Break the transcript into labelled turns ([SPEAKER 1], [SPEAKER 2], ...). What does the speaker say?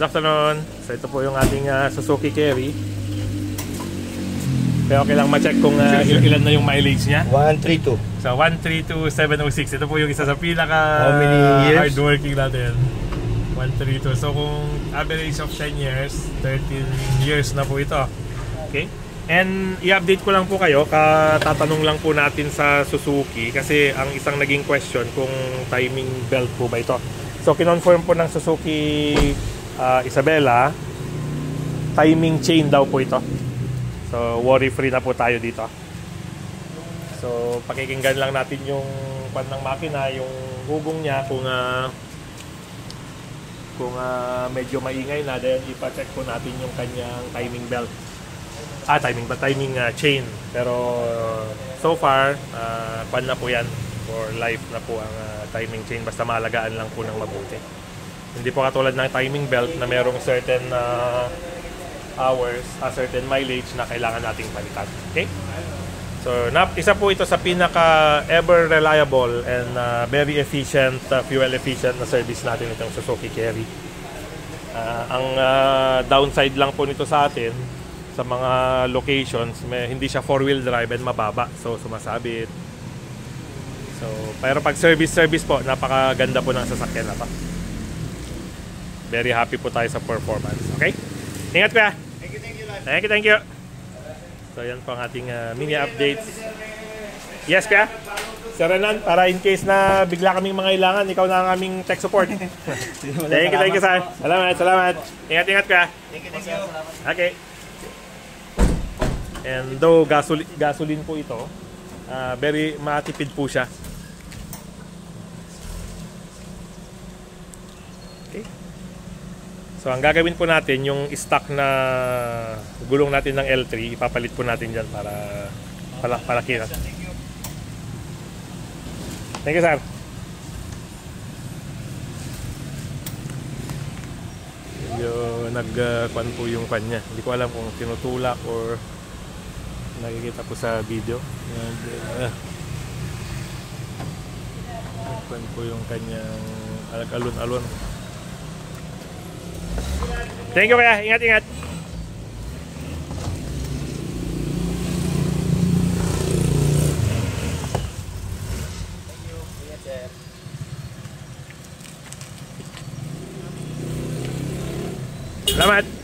[SPEAKER 1] Good afternoon. So ito po yung ating Suzuki Carry. Pero okay lang ma-check kung ilan na yung mileage niya.
[SPEAKER 2] 132.
[SPEAKER 1] So 132,706. Ito po yung isa sa pinaka hardworking natin. 132. So kung average of 10 years, 13 years na po ito. Okay? And i-update ko lang po kayo, tatanong lang po natin sa Suzuki kasi ang isang naging question kung timing belt po ba ito. So kinonfirm po ng Suzuki Isabela, timing chain daw po ito. So worry free na po tayo dito. So pakikinggan lang natin yung pan ng makina, yung hugong niya kung medyo maingay na, then ipa-check po natin yung kanyang timing belt. Timing chain. Pero so far, pan na po yan. For life na po ang timing chain. Basta maalagaan lang po ng mabuti. Hindi po katulad ng timing belt na merong certain hours, certain mileage na kailangan nating palitan. Okay? So, isa po ito sa pinaka ever reliable and very efficient, fuel efficient na service natin itong Suzuki Carry. Ang downside lang po nito sa atin, sa mga locations, hindi siya 4-wheel drive and mababa. So, sumasabit. So, pero pag service po, napakaganda po ng sasakyan na to. Very happy po tayo sa performance. Okay? Ingat kuya! Thank you! So, yan po ang ating mini updates. Yes kuya? Sir Renan, para in case na bigla kaming mangailangan, ikaw na ang aming tech support. Thank you sir. Salamat. Ingat kuya.
[SPEAKER 2] Thank you.
[SPEAKER 1] Okay. And though gasoline po ito, very matipid po siya. Okay. So ang gagawin po natin, yung stock na gulong natin ng L3, ipapalit po natin dyan para palaki na. Thank you sir. Medyo nagkuhan po yung kanya. Hindi ko alam kung tinutulak or nakikita po sa video. Nagkuhan po yung kanyang alon-alon. Thank you kaya. Ingat. Salamat.